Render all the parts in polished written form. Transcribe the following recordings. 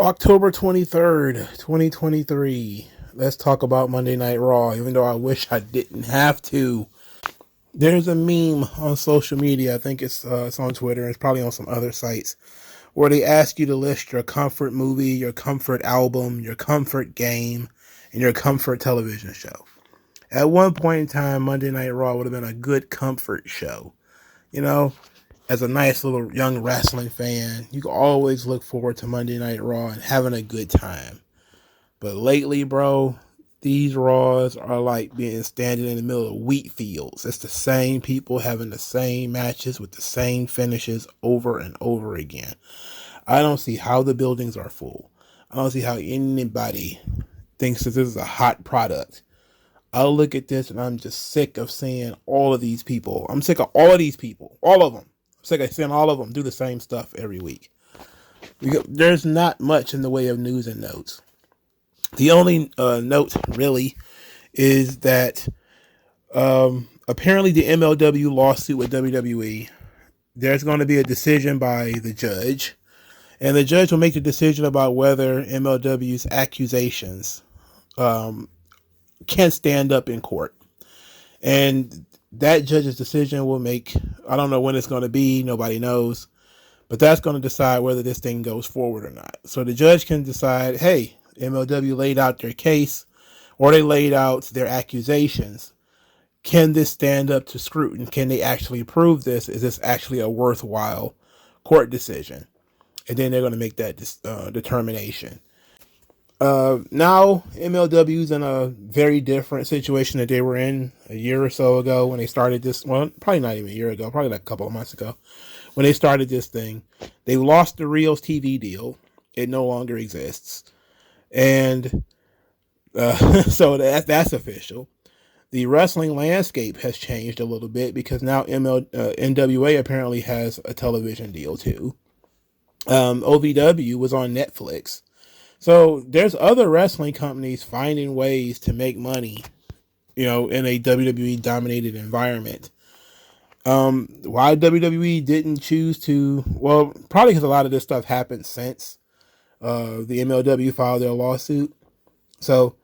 October 23rd, 2023. Let's talk about Monday Night Raw, even though I wish I didn't have to. There's a meme on social media. I think it's on Twitter. It's probably on some other sites where they ask you to list your comfort movie, your comfort album, your comfort game, and your comfort television show. At one point in time, Monday Night Raw would have been a good comfort show. You know, as a nice little young wrestling fan, you can always look forward to Monday Night Raw and having a good time. But lately, bro, these Raws are like being standing in the middle of wheat fields. It's the same people having the same matches with the same finishes over and over again. I don't see how the buildings are full. I don't see how anybody thinks that this is a hot product. I look at this and I'm just sick of seeing all of these people. I'm sick of all of these people. All of them. I'm sick of seeing all of them do the same stuff every week. There's not much in the way of news and notes. The only note really is that apparently the MLW lawsuit with WWE, there's going to be a decision by the judge, and the judge will make the decision about whether MLW's accusations can stand up in court. And that judge's decision will make, I don't know when it's going to be, nobody knows, but that's going to decide whether this thing goes forward or not. So the judge can decide, hey, MLW laid out their case, or they laid out their accusations. Can this stand up to scrutiny? Can they actually prove this? Is this actually a worthwhile court decision? And then they're going to make that determination. Now MLW's in a very different situation that they were in a year or so ago when they started this. Well, probably not even a year ago, probably like a couple of months ago when they started this thing. They lost the Rios TV deal. It no longer exists. And so that's official. The wrestling landscape has changed a little bit because now NWA apparently has a television deal too. OVW was on Netflix. So there's other wrestling companies finding ways to make money, in a WWE dominated environment. Why WWE didn't choose to, well, probably because a lot of this stuff happened since the MLW filed their lawsuit. So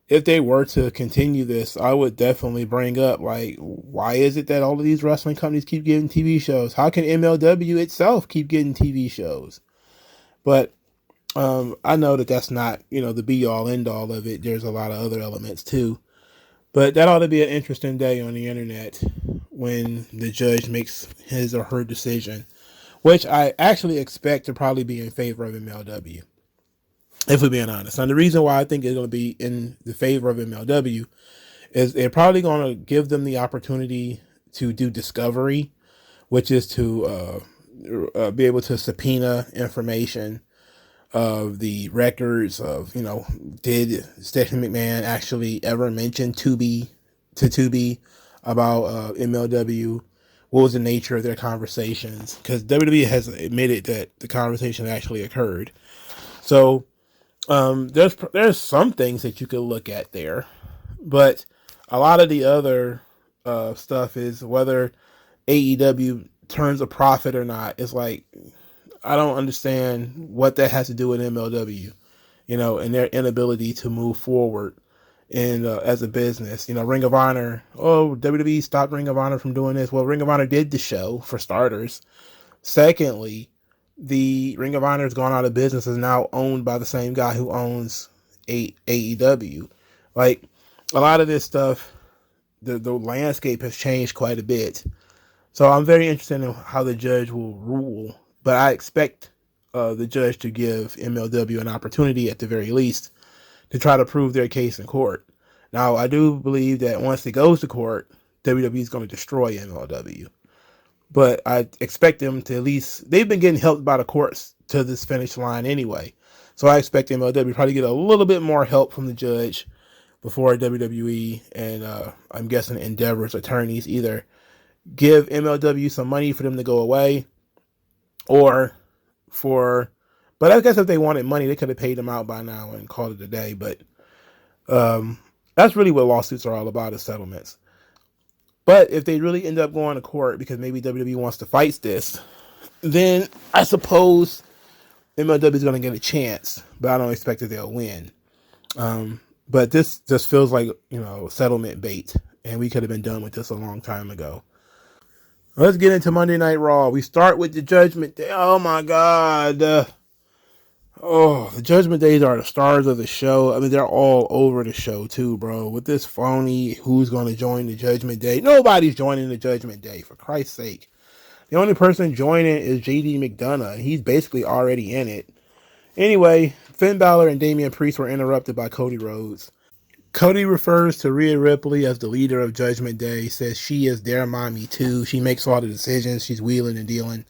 if they were to continue this, I would definitely bring up, like, why is it that all of these wrestling companies keep getting TV shows? How can MLW itself keep getting TV shows? But I know that that's not, the be all end all of it. There's a lot of other elements too. But that ought to be an interesting day on the internet when the judge makes his or her decision, which I actually expect to probably be in favor of MLW, if we're being honest. And the reason why I think it's going to be in the favor of MLW is they're probably going to give them the opportunity to do discovery, which is to be able to subpoena information of the records of, did Stephanie McMahon actually ever mention Tubi about MLW? What was the nature of their conversations? Because WWE has admitted that the conversation actually occurred. So there's some things that you could look at there, but a lot of the other stuff is whether AEW turns a profit or not. It's like, I don't understand what that has to do with MLW, and their inability to move forward in as a business. Ring of Honor. Oh, WWE stopped Ring of Honor from doing this. Well, Ring of Honor did the show, for starters. Secondly, the Ring of Honor has gone out of business, is now owned by the same guy who owns AEW. Like, a lot of this stuff, the landscape has changed quite a bit. So I'm very interested in how the judge will rule. But I expect the judge to give MLW an opportunity, at the very least, to try to prove their case in court. Now, I do believe that once it goes to court, WWE is going to destroy MLW. But I expect them to at least, they've been getting helped by the courts to this finish line anyway. So I expect MLW to probably get a little bit more help from the judge before WWE and I'm guessing Endeavor's attorneys either give MLW some money for them to go away, but I guess if they wanted money, they could have paid them out by now and called it a day. But that's really what lawsuits are all about, is settlements. But if they really end up going to court because maybe WWE wants to fight this, then I suppose MLW is going to get a chance, but I don't expect that they'll win. But this just feels like, settlement bait, and we could have been done with this a long time ago. Let's get into Monday Night Raw. We start with the Judgment Day. Oh my God. The Judgment Days are the stars of the show. I mean, they're all over the show too, bro. With this phony, who's going to join the Judgment Day? Nobody's joining the Judgment Day, for Christ's sake. The only person joining is JD McDonough. He's basically already in it. Anyway, Finn Balor and Damian Priest were interrupted by Cody Rhodes. Cody refers to Rhea Ripley as the leader of Judgment Day, says she is their mommy too. She makes all the decisions. She's wheeling and dealing.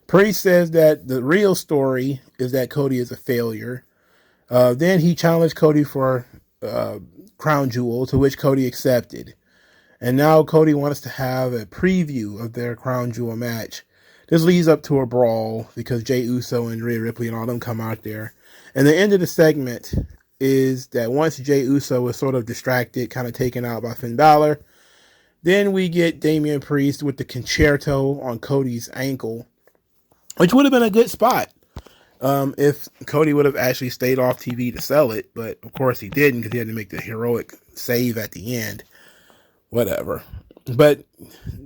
Priest says that the real story is that Cody is a failure. Then he challenged Cody for Crown Jewel, to which Cody accepted. And now Cody wants to have a preview of their Crown Jewel match. This leads up to a brawl because Jey Uso and Rhea Ripley and all them come out there. And the end of the segment is that once Jey Uso was sort of distracted, kind of taken out by Finn Balor, then we get Damian Priest with the concerto on Cody's ankle, which would have been a good spot if Cody would have actually stayed off TV to sell it. But of course he didn't, because he had to make the heroic save at the end. Whatever. But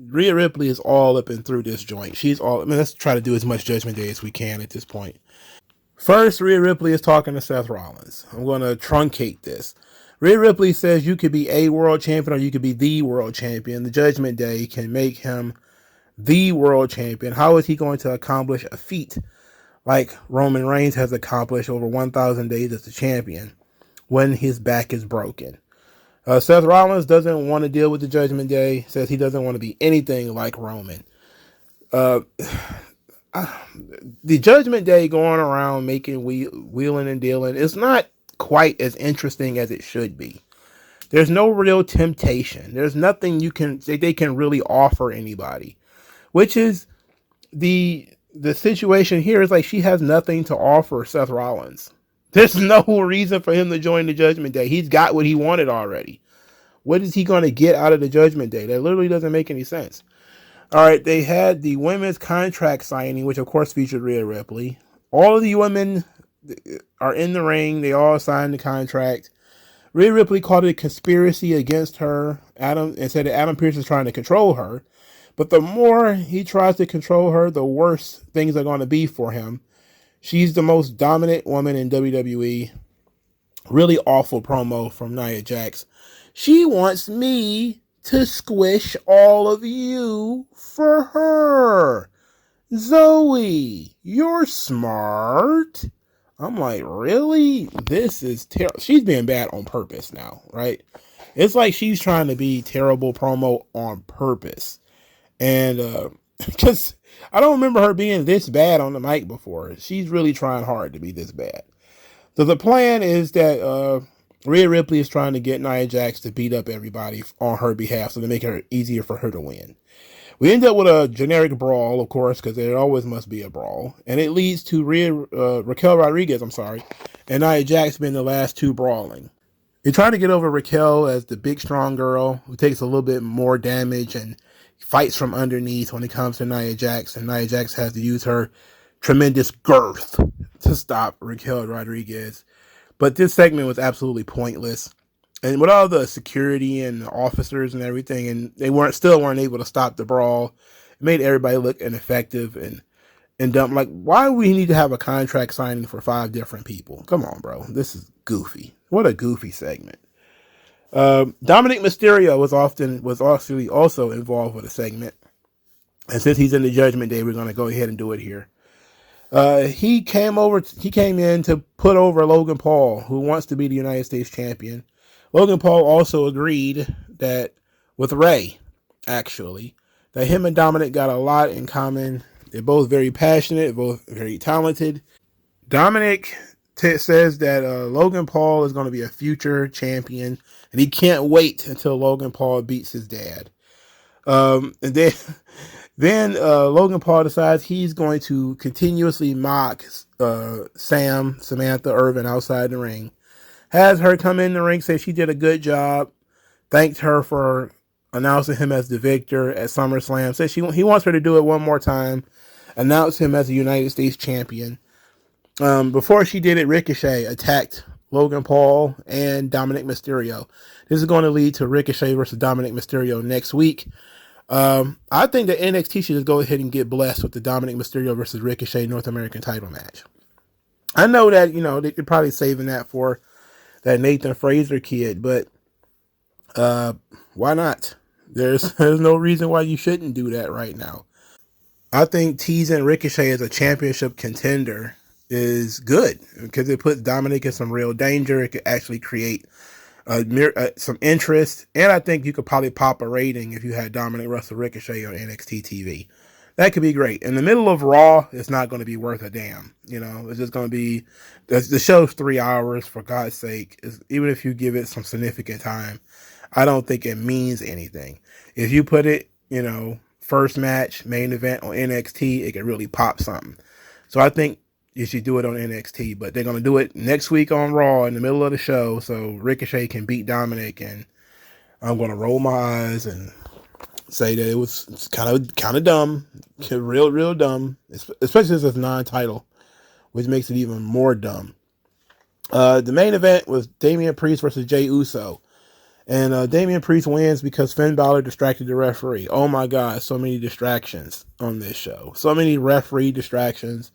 Rhea Ripley is all up and through this joint. Let's try to do as much Judgment Day as we can at this point. First, Rhea Ripley is talking to Seth Rollins. I'm going to truncate this. Rhea Ripley says you could be a world champion or you could be the world champion. The Judgment Day can make him the world champion. How is he going to accomplish a feat like Roman Reigns has accomplished over 1,000 days as the champion when his back is broken? Seth Rollins doesn't want to deal with the Judgment Day, says he doesn't want to be anything like Roman. The Judgment Day going around making wheeling and dealing is not quite as interesting as it should be. There's no real temptation. There's nothing they can really offer anybody, which is the situation here is like she has nothing to offer Seth Rollins. There's no reason for him to join the Judgment Day. He's got what he wanted already. What is he going to get out of the Judgment Day? That literally doesn't make any sense. All right, they had the women's contract signing, which of course featured Rhea Ripley. All of the women are in the ring. They all signed the contract. Rhea Ripley called it a conspiracy against her, and said that Adam Pearce is trying to control her. But the more he tries to control her, the worse things are going to be for him. She's the most dominant woman in WWE. Really awful promo from Nia Jax. She wants me to squish all of you for her. Zoe, you're smart. I'm like, really? This is terrible. She's being bad on purpose now, right? It's like she's trying to be terrible promo on purpose. And because I don't remember her being this bad on the mic before. She's really trying hard to be this bad. So the plan is that Rhea Ripley is trying to get Nia Jax to beat up everybody on her behalf, so to make it easier for her to win. We end up with a generic brawl, of course, because there always must be a brawl. And it leads to Raquel Rodriguez, and Nia Jax being the last two brawling. They try to get over Raquel as the big, strong girl who takes a little bit more damage and fights from underneath when it comes to Nia Jax. And Nia Jax has to use her tremendous girth to stop Raquel Rodriguez. But this segment was absolutely pointless. And with all the security and the officers and everything, and they still weren't able to stop the brawl, it made everybody look ineffective and dumb. Like, why do we need to have a contract signing for 5 different people? Come on, bro. This is goofy. What a goofy segment. Dominic Mysterio was actually also involved with a segment. And since he's in the Judgment Day, we're going to go ahead and do it here. He came in to put over Logan Paul, who wants to be the United States champion. Logan Paul also agreed that with Ray, actually, that him and Dominic got a lot in common. They're both very passionate, both very talented. Dominic says that Logan Paul is going to be a future champion, and he can't wait until Logan Paul beats his dad. And then Logan Paul decides he's going to continuously mock Samantha Irvin outside the ring. Has her come in the ring, say she did a good job, thanked her for announcing him as the victor at SummerSlam, says he wants her to do it one more time, announce him as the United States champion. Before she did it, Ricochet attacked Logan Paul and Dominic Mysterio. This is going to lead to Ricochet versus Dominic Mysterio next week. I think that NXT should just go ahead and get blessed with the Dominic Mysterio versus Ricochet North American title match. I know that, they're probably saving that for that Nathan Fraser kid, but why not? There's no reason why you shouldn't do that right now. I think teasing Ricochet as a championship contender is good because it puts Dominic in some real danger. It could actually create some interest, and I think you could probably pop a rating if you had Dominic Russell Ricochet on NXT TV. That could be great. In the middle of Raw, it's not going to be worth a damn. It's just going to be the show's 3 hours, for God's sake. Even if you give it some significant time, I don't think it means anything. If you put it, first match, main event on NXT, it could really pop something. So I think you should do it on NXT, but they're going to do it next week on Raw in the middle of the show so Ricochet can beat Dominic, and I'm going to roll my eyes and say that it was kind of dumb, real dumb, especially since it's non-title, which makes it even more dumb. The main event was Damian Priest versus Jey Uso. And Damian Priest wins because Finn Balor distracted the referee. Oh my God, so many distractions on this show. So many referee distractions,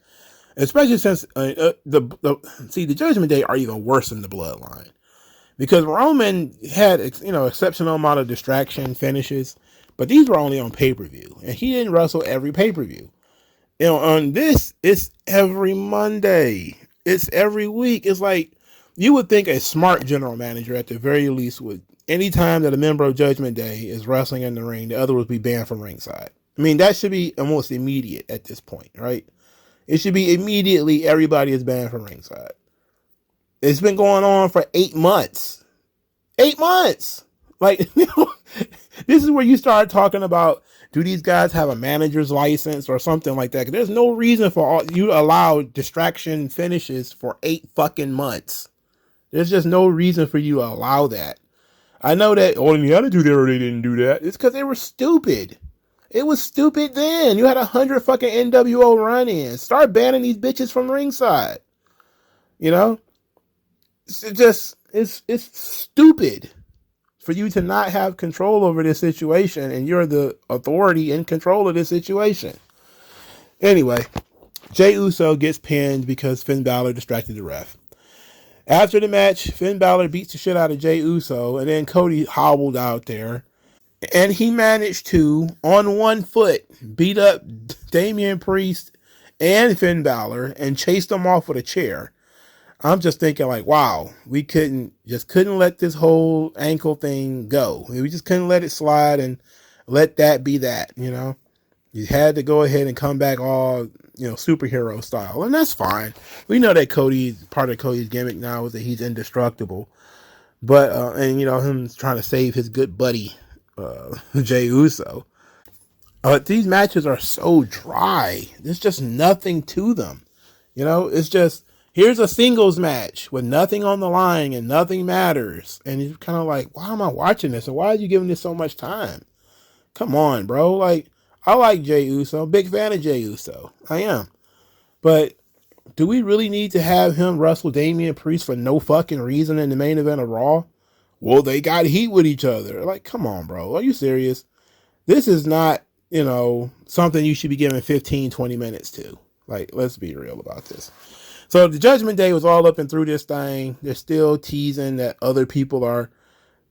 especially since the Judgment Day are even worse than the Bloodline, because Roman had exceptional amount of distraction finishes, but these were only on pay-per-view, and he didn't wrestle every pay-per-view. On this, it's every Monday. It's every week. It's like you would think a smart general manager at the very least would. Any time that a member of Judgment Day is wrestling in the ring, the other would be banned from ringside. I mean, that should be almost immediate at this point, right? It should be immediately everybody is banned from ringside. It's been going on for 8 months. 8 months! Like, this is where you start talking about, do these guys have a manager's license or something like that? 'Cause there's no reason for you to allow distraction finishes for 8 fucking months. There's just no reason for you to allow that. I know that in the Attitude Era they didn't do that. It's because they were stupid. It was stupid then. You had 100 fucking NWO run-ins. Start banning these bitches from ringside. It's stupid for you to not have control over this situation, and you're the authority in control of this situation. Anyway, Jey Uso gets pinned because Finn Balor distracted the ref. After the match, Finn Balor beats the shit out of Jey Uso, and then Cody hobbled out there, and he managed to, on one foot, beat up Damian Priest and Finn Balor and chased them off with a chair. I'm just thinking like, wow, we couldn't let this whole ankle thing go. We just couldn't let it slide and let that be that, You had to go ahead and come back all, superhero style. And that's fine. We know that part of Cody's gimmick now is that he's indestructible. But, him trying to save his good buddy, Jey Uso. But these matches are so dry. There's just nothing to them. It's just, here's a singles match with nothing on the line and nothing matters. And you're kind of like, why am I watching this? And why are you giving this so much time? Come on, bro. Like, I like Jey Uso. Big fan of Jey Uso. I am. But do we really need to have him wrestle Damian Priest for no fucking reason in the main event of Raw? Well, they got heat with each other. Like, come on, bro. Are you serious? This is not, something you should be giving 15, 20 minutes to. Like, let's be real about this. So the Judgment Day was all up and through this thing. They're still teasing that other people are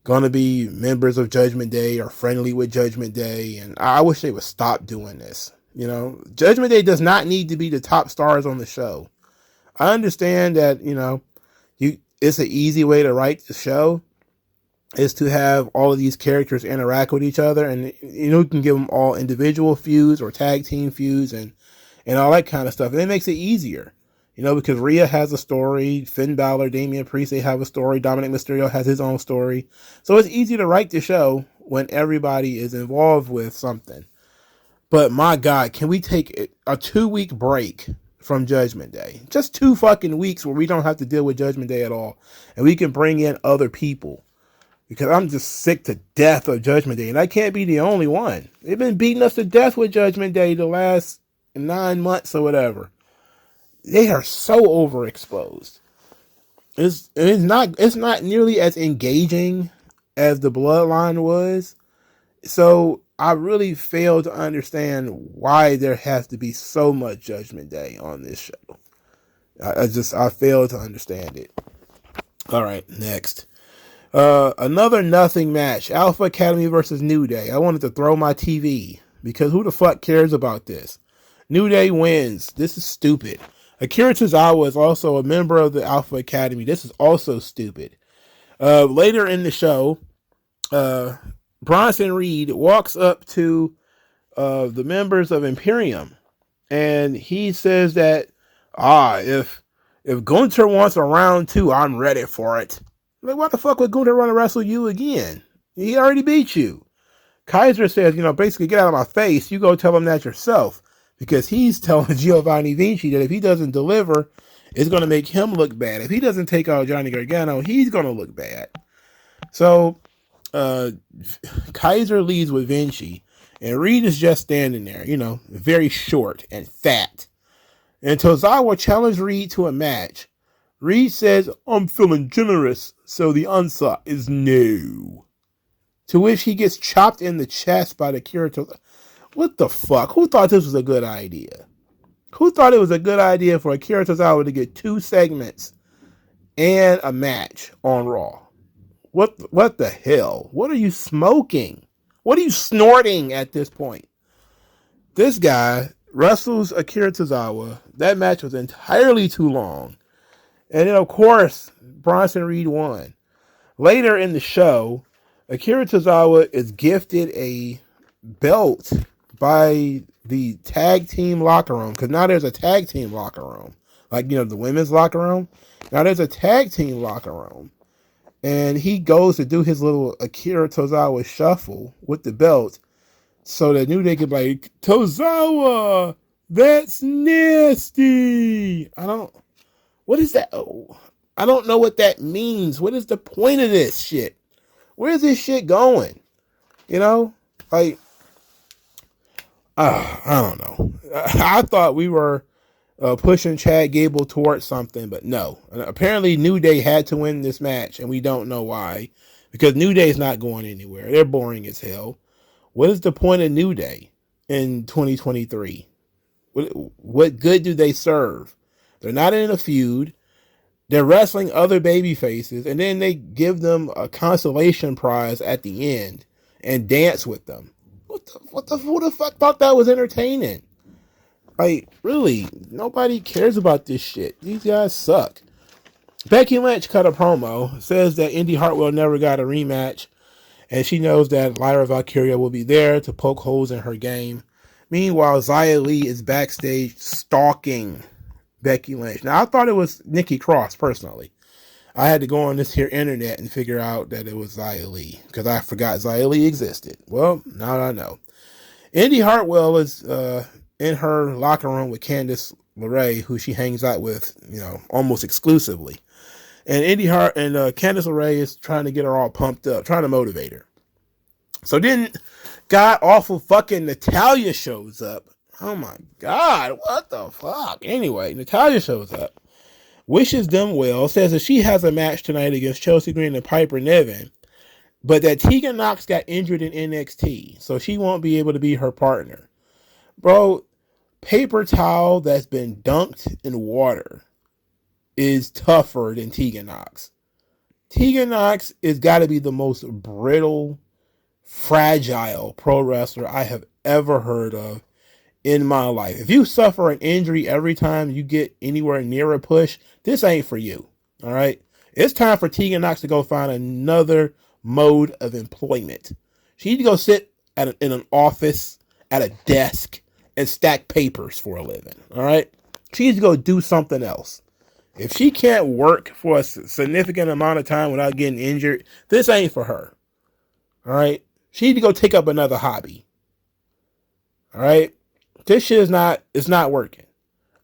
going to be members of Judgment Day or friendly with Judgment Day. And I wish they would stop doing this. Judgment Day does not need to be the top stars on the show. I understand that, it's an easy way to write the show is to have all of these characters interact with each other. And, you can give them all individual feuds or tag team feuds and all that kind of stuff. And it makes it easier. Because Rhea has a story, Finn Balor, Damian Priest, they have a story, Dominic Mysterio has his own story. So it's easy to write the show when everybody is involved with something. But my God, can we take a 2-week break from Judgment Day? Just 2 fucking weeks where we don't have to deal with Judgment Day at all. And we can bring in other people. Because I'm just sick to death of Judgment Day. And I can't be the only one. They've been beating us to death with Judgment Day the last 9 months or whatever. they are so overexposed. It's not nearly as engaging as the Bloodline was. So I really fail to understand why there has to be so much Judgment Day on this show. I fail to understand it. All right, next. Another nothing match. Alpha Academy versus New Day. I wanted to throw my TV because who the fuck cares about this? New Day wins. This is stupid. Akira Tozawa is also a member of the Alpha Academy. This is also stupid. Later in the show, Bronson Reed walks up to the members of Imperium, and he says that, if Gunther wants a round 2, I'm ready for it. Like, what the fuck would Gunther want to wrestle you again? He already beat you. Kaiser says, basically get out of my face. You go tell him that yourself. Because he's telling Giovanni Vinci that if he doesn't deliver, it's going to make him look bad. If he doesn't take out Johnny Gargano, he's going to look bad. So, Kaiser leads with Vinci. And Reed is just standing there, very short and fat. And Tozawa challenged Reed to a match. Reed says, I'm feeling generous, so the answer is no. To which he gets chopped in the chest by the Akira Tozawa. What the fuck? Who thought this was a good idea? Who thought it was a good idea for Akira Tozawa to get 2 segments and a match on Raw? What the hell? What are you smoking? What are you snorting at this point? This guy wrestles Akira Tozawa. That match was entirely too long. And then, of course, Bronson Reed won. Later in the show, Akira Tozawa is gifted a belt by the tag team locker room. Because now there's a tag team locker room. Like, the women's locker room. Now there's a tag team locker room. And he goes to do his little Akira Tozawa shuffle with the belt. So that New Day can be like, Tozawa, that's nasty. What is that? Oh, I don't know what that means. What is the point of this shit? Where is this shit going? I don't know. I thought we were pushing Chad Gable towards something, but no. Apparently, New Day had to win this match, and we don't know why. Because New Day is not going anywhere. They're boring as hell. What is the point of New Day in 2023? What good do they serve? They're not in a feud. They're wrestling other baby faces, and then they give them a consolation prize at the end and dance with them. Who the fuck thought that was entertaining? Like, really, nobody cares about this shit. These guys suck. Becky Lynch cut a promo, says that Indy Hartwell never got a rematch, and she knows that Lyra Valkyria will be there to poke holes in her game. Meanwhile, Xia Li is backstage stalking Becky Lynch. Now, I thought it was Nikki Cross, personally. I had to go on this here internet and figure out that it was Xia Li, because I forgot Xia Li existed. Well, now I know. Indy Hartwell is in her locker room with Candice LeRae, who she hangs out with, almost exclusively. And Candice LeRae is trying to get her all pumped up, trying to motivate her. So then, god awful fucking Natalya shows up. Oh my god, what the fuck? Anyway, Natalya shows up, wishes them well, says that she has a match tonight against Chelsea Green and Piper Niven, but that Tegan Nox got injured in NXT, so she won't be able to be her partner. Bro, paper towel that's been dunked in water is tougher than Tegan Nox. Tegan Nox has got to be the most brittle, fragile pro wrestler I have ever heard of in my life. If you suffer an injury every time you get anywhere near a push, this ain't for you. All right? It's time for Tegan Nox to go find another mode of employment. She needs to go sit in an office at a desk and stack papers for a living. All right? She needs to go do something else. If she can't work for a significant amount of time without getting injured, this ain't for her. All right? She needs to go take up another hobby. All right? This shit it's not working.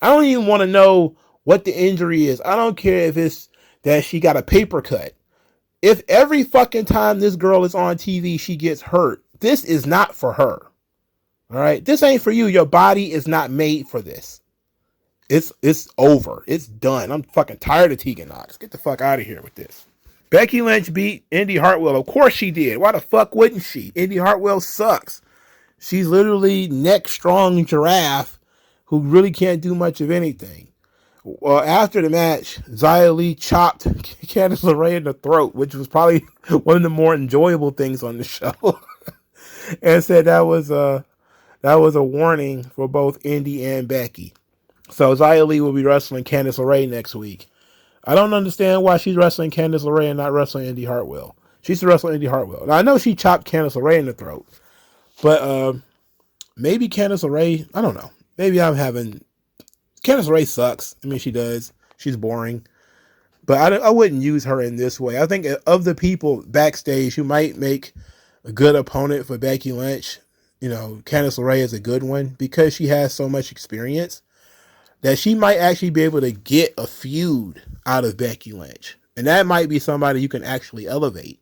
I don't even want to know what the injury is. I don't care if it's that she got a paper cut. If every fucking time this girl is on TV, she gets hurt, this is not for her. All right? This ain't for you. Your body is not made for this. It's over. It's done. I'm fucking tired of Tegan Knox. Get the fuck out of here with this. Becky Lynch beat Indy Hartwell. Of course she did. Why the fuck wouldn't she? Indy Hartwell sucks. She's literally neck strong giraffe who really can't do much of anything. Well, after the match, Xia Li chopped Candice LeRae in the throat, which was probably one of the more enjoyable things on the show, and said that was a warning for both Indy and Becky. So Xia Li will be wrestling Candice LeRae next week. I don't understand why she's wrestling Candice LeRae and not wrestling Indy Hartwell. She's to wrestle Indy Hartwell. Now, I know she chopped Candice LeRae in the throat, but maybe Candice LeRae, I don't know. Maybe I'm having... Candice LeRae sucks. I mean, she does. She's boring. But I wouldn't use her in this way. I think of the people backstage who might make a good opponent for Becky Lynch, Candice LeRae is a good one because she has so much experience that she might actually be able to get a feud out of Becky Lynch. And that might be somebody you can actually elevate.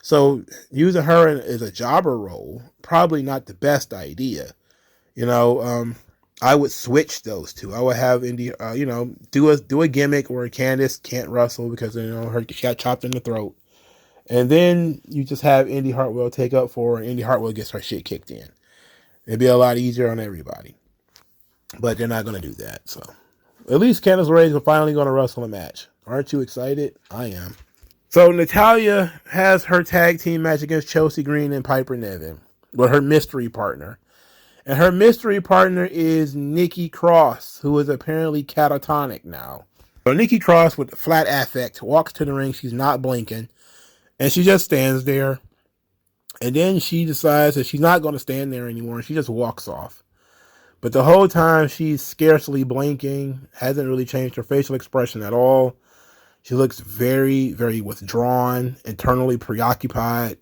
So using her as a jobber role, probably not the best idea. I would switch those two. I would have Indy, do a gimmick where Candice can't wrestle because she got chopped in the throat, and then you just have Indy Hartwell take up for her. Indy Hartwell gets her shit kicked in. It'd be a lot easier on everybody, but they're not going to do that. So at least Candice LeRae is finally going to wrestle a match. Aren't you excited? I am. So Natalya has her tag team match against Chelsea Green and Piper Niven with her mystery partner. And her mystery partner is Nikki Cross, who is apparently catatonic now. So Nikki Cross with the flat affect walks to the ring. She's not blinking. And she just stands there. And then she decides that she's not going to stand there anymore. And she just walks off. But the whole time she's scarcely blinking. Hasn't really changed her facial expression at all. She looks very, very withdrawn. Internally preoccupied.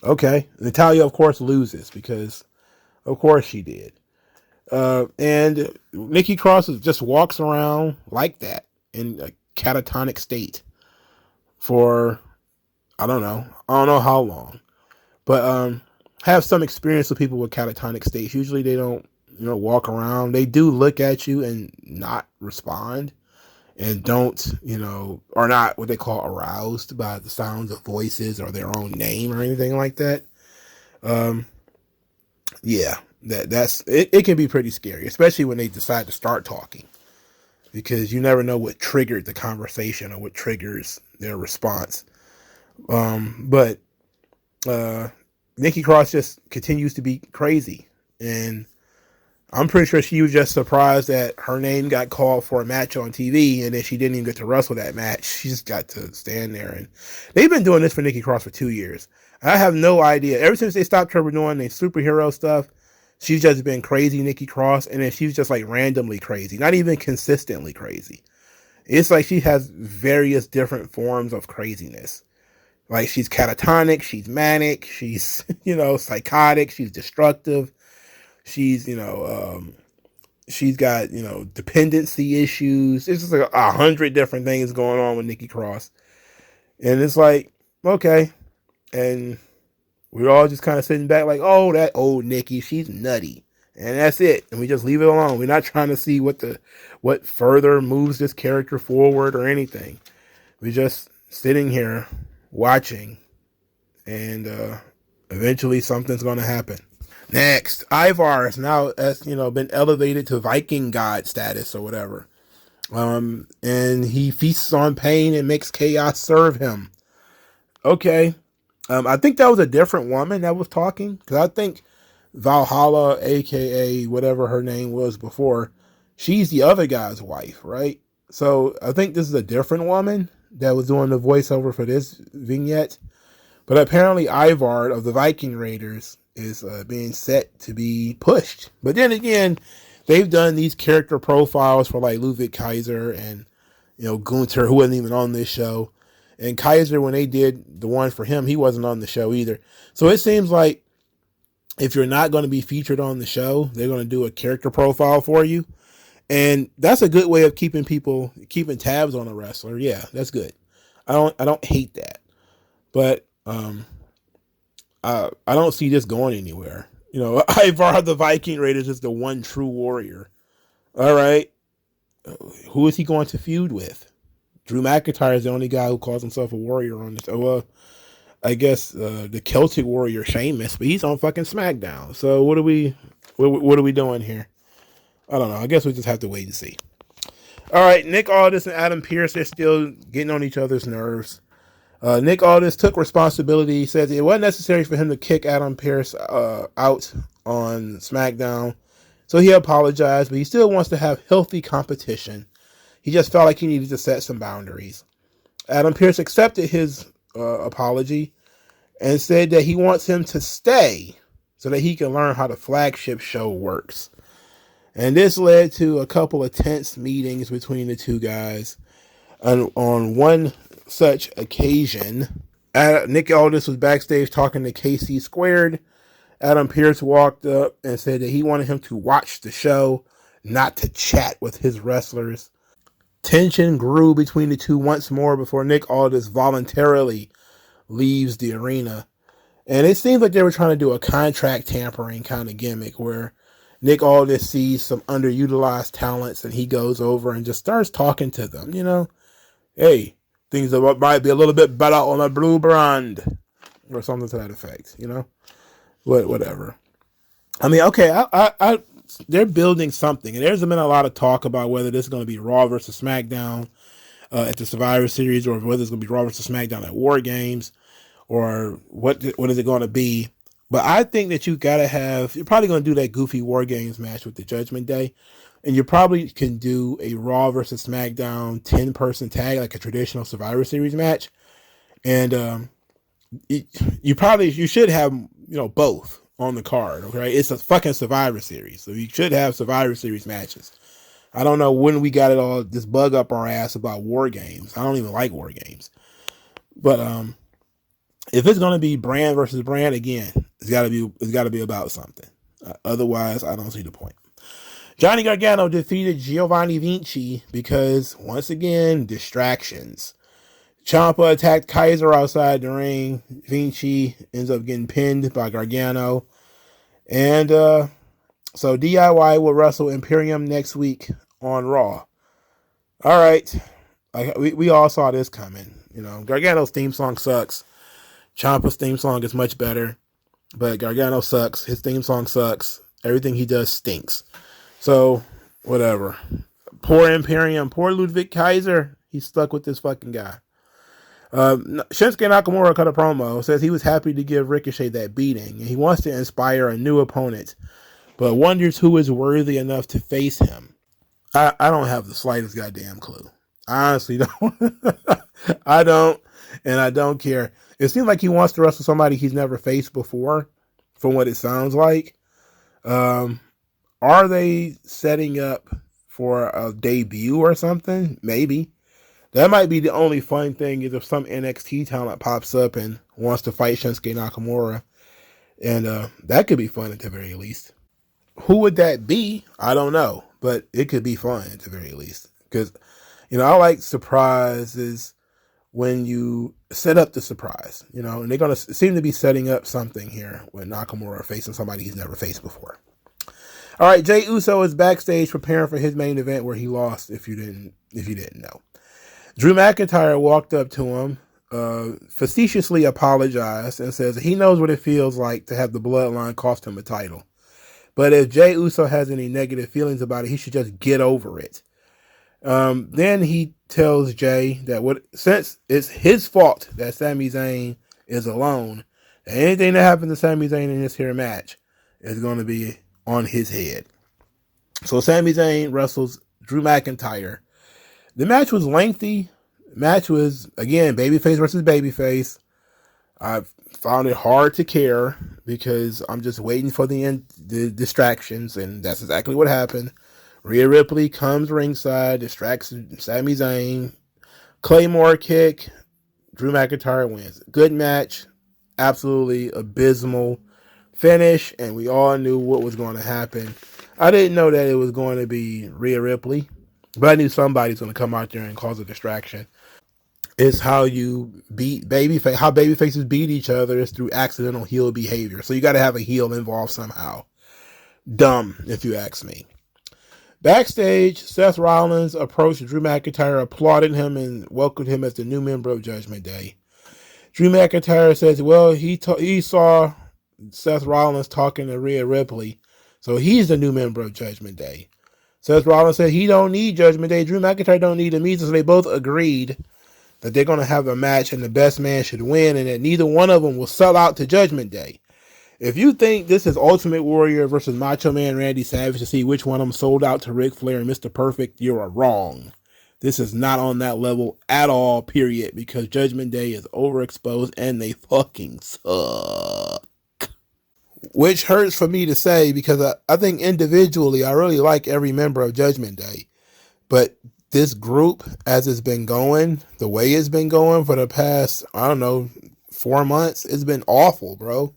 Okay. Natalya, of course, loses because, of course, she did. And Nikki Cross just walks around like that in a catatonic state for, I don't know how long. But have some experience with people with catatonic states. Usually they don't, walk around. They do look at you and not respond. And don't, are not what they call aroused by the sounds of voices or their own name or anything like that. Yeah, that's it. It can be pretty scary, especially when they decide to start talking, because you never know what triggered the conversation or what triggers their response. But Nikki Cross just continues to be crazy, and I'm pretty sure she was just surprised that her name got called for a match on TV, and then she didn't even get to wrestle that match. She just got to stand there. And they've been doing this for Nikki Cross for 2 years. I have no idea. Ever since they stopped her doing the superhero stuff, she's just been crazy Nikki Cross, and then she's just like randomly crazy, not even consistently crazy. It's like she has various different forms of craziness. Like she's catatonic, she's manic, she's, psychotic, she's destructive. She's, she's got, dependency issues. It's just like 100 different things going on with Nikki Cross. And it's like, okay. And we're all just kind of sitting back like, oh, that old Nikki, she's nutty. And that's it. And we just leave it alone. We're not trying to see what further moves this character forward or anything. We're just sitting here watching. And eventually something's going to happen. Next, Ivar has now, been elevated to Viking god status or whatever. And he feasts on pain and makes chaos serve him. Okay. I think that was a different woman that was talking, because I think Valhalla, aka whatever her name was before, she's the other guy's wife, right? So I think this is a different woman that was doing the voiceover for this vignette. But apparently Ivar of the Viking Raiders is being set to be pushed. But then again, they've done these character profiles for like Ludwig Kaiser and, Gunther, who wasn't even on this show. And Kaiser, when they did the one for him, he wasn't on the show either. So it seems like if you're not going to be featured on the show, they're going to do a character profile for you. And that's a good way of keeping tabs on a wrestler. Yeah, that's good. I don't hate that. But I don't see this going anywhere. Ivar the Viking Raiders is the one true warrior. All right. Who is he going to feud with? Drew McIntyre is the only guy who calls himself a warrior on this. Well, I guess the Celtic warrior Sheamus, but he's on fucking SmackDown. So what are we doing here? I don't know. I guess we just have to wait and see. All right, Nick Aldis and Adam Pearce, they're still getting on each other's nerves. Nick Aldis took responsibility. He says it wasn't necessary for him to kick Adam Pearce out on SmackDown. So he apologized, but he still wants to have healthy competition. He just felt like he needed to set some boundaries. Adam Pearce accepted his apology and said that he wants him to stay so that he can learn how the flagship show works. And this led to a couple of tense meetings between the two guys. And on one such occasion, Nick Aldis was backstage talking to KC Squared. Adam Pearce walked up and said that he wanted him to watch the show, not to chat with his wrestlers. Tension grew between the two once more before Nick Aldis voluntarily leaves the arena. And it seems like they were trying to do a contract tampering kind of gimmick where Nick Aldis sees some underutilized talents and he goes over and just starts talking to them, Hey, things might be a little bit better on a blue brand or something to that effect, Whatever. I mean, okay, they're building something, and there's been a lot of talk about whether this is going to be Raw versus SmackDown at the Survivor Series, or whether it's going to be Raw versus SmackDown at War Games, or what is it going to be. But I think that you're probably going to do that goofy War Games match with the Judgment Day, and you probably can do a Raw versus SmackDown 10-person tag, like a traditional Survivor Series match, and you should have both on the card. Okay, it's a fucking Survivor Series, so you should have Survivor Series matches. I don't know when we got this bug up our ass about War Games. I don't even like War Games, but if it's gonna be brand versus brand again, it's gotta be about something. Otherwise, I don't see the point. Johnny Gargano defeated Giovanni Vinci because once again distractions. Ciampa attacked Kaiser outside the ring. Vinci ends up getting pinned by Gargano. And so DIY will wrestle Imperium next week on Raw. All right. We all saw this coming. Gargano's theme song sucks. Ciampa's theme song is much better. But Gargano sucks. His theme song sucks. Everything he does stinks. So, whatever. Poor Imperium. Poor Ludwig Kaiser. He's stuck with this fucking guy. Shinsuke Nakamura cut a promo, says he was happy to give Ricochet that beating, and he wants to inspire a new opponent, but wonders who is worthy enough to face him. I don't have the slightest goddamn clue. I honestly don't. I don't, and I don't care. It seems like he wants to wrestle somebody he's never faced before, from what it sounds like. Are they setting up for a debut or something? Maybe. That might be the only fun thing, is if some NXT talent pops up and wants to fight Shinsuke Nakamura. And that could be fun at the very least. Who would that be? I don't know. But it could be fun at the very least. Because, I like surprises when you set up the surprise. And they're going to seem to be setting up something here with Nakamura facing somebody he's never faced before. All right, Jey Uso is backstage preparing for his main event where he lost, if you didn't know. Drew McIntyre walked up to him, facetiously apologized, and says he knows what it feels like to have the bloodline cost him a title. But if Jey Uso has any negative feelings about it, he should just get over it. Then he tells Jey that since it's his fault that Sami Zayn is alone, anything that happens to Sami Zayn in this here match is going to be on his head. So Sami Zayn wrestles Drew McIntyre. The match was lengthy. The match was, again, babyface versus babyface. I found it hard to care because I'm just waiting for the distractions, and that's exactly what happened. Rhea Ripley comes ringside, distracts Sami Zayn. Claymore kick. Drew McIntyre wins. Good match. Absolutely abysmal finish, and we all knew what was going to happen. I didn't know that it was going to be Rhea Ripley, but I knew somebody's going to come out there and cause a distraction. It's how you beat babyface. How babyfaces beat each other is through accidental heel behavior. So you got to have a heel involved somehow. Dumb, if you ask me. Backstage, Seth Rollins approached Drew McIntyre, applauded him, and welcomed him as the new member of Judgment Day. Drew McIntyre says, well, he saw Seth Rollins talking to Rhea Ripley, so he's the new member of Judgment Day. Seth Rollins said he don't need Judgment Day. Drew McIntyre don't need him either, so they both agreed that they're going to have a match and the best man should win, and that neither one of them will sell out to Judgment Day. If you think this is Ultimate Warrior versus Macho Man Randy Savage to see which one of them sold out to Ric Flair and Mr. Perfect, you are wrong. This is not on that level at all, period, because Judgment Day is overexposed and they fucking suck. Which hurts for me to say because I think individually I really like every member of Judgment Day. But this group, as it's been going, the way it's been going for the past, 4 months, it's been awful, bro.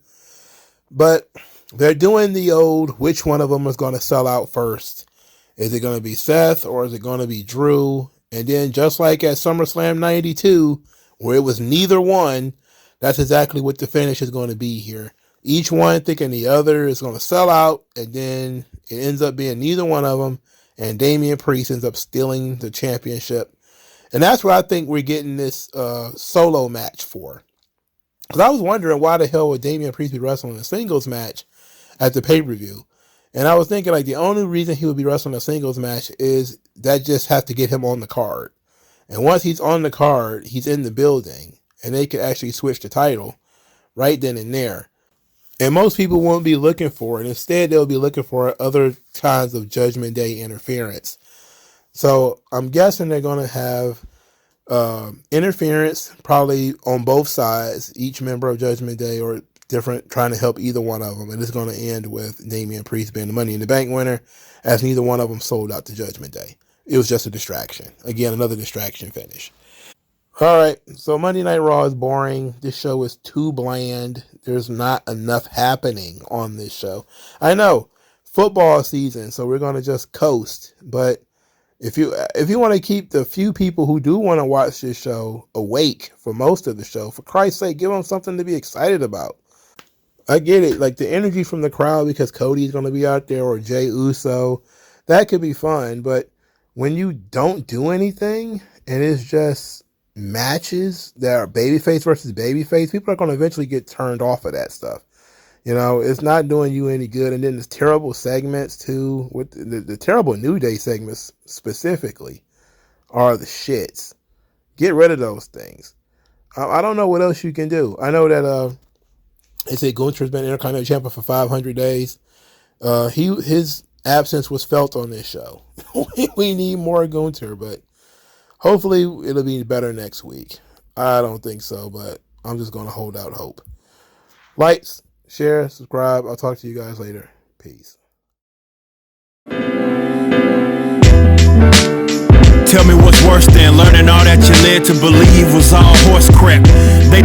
But they're doing the old, which one of them is going to sell out first? Is it going to be Seth or is it going to be Drew? And then just like at SummerSlam 92, where it was neither one, that's exactly what the finish is going to be here. Each one thinking the other is going to sell out, and then it ends up being neither one of them, and Damian Priest ends up stealing the championship. And that's what I think we're getting this solo match for. Because I was wondering why the hell would Damian Priest be wrestling a singles match at the pay-per-view. And I was thinking the only reason he would be wrestling a singles match is that just has to get him on the card. And once he's on the card, he's in the building. And they could actually switch the title right then and there. And most people won't be looking for it. Instead, they'll be looking for other kinds of Judgment Day interference. So I'm guessing they're going to have interference probably on both sides, each member of Judgment Day or different, trying to help either one of them. And it's going to end with Damian Priest being the Money in the Bank winner, as neither one of them sold out to Judgment Day. It was just a distraction. Again, another distraction finish. All right, so Monday Night Raw is boring. This show is too bland. There's not enough happening on this show. I know, football season, so we're going to just coast. But if you want to keep the few people who do want to watch this show awake for most of the show, for Christ's sake, give them something to be excited about. I get it, the energy from the crowd because Cody's going to be out there or Jey Uso, that could be fun. But when you don't do anything and it's just matches that are babyface versus babyface, people are going to eventually get turned off of that stuff. It's not doing you any good. And then the terrible segments too, with the terrible New Day segments specifically, are the shits. Get rid of those things. I don't know what else you can do. I know that they say Gunther's been Intercontinental Champion for 500 days. His absence was felt on this show. We need more Gunther, but hopefully it'll be better next week. I don't think so, but I'm just going to hold out hope. Likes, share, subscribe. I'll talk to you guys later. Peace. Tell me what's worse than learning all that you led to believe was all horse crap. They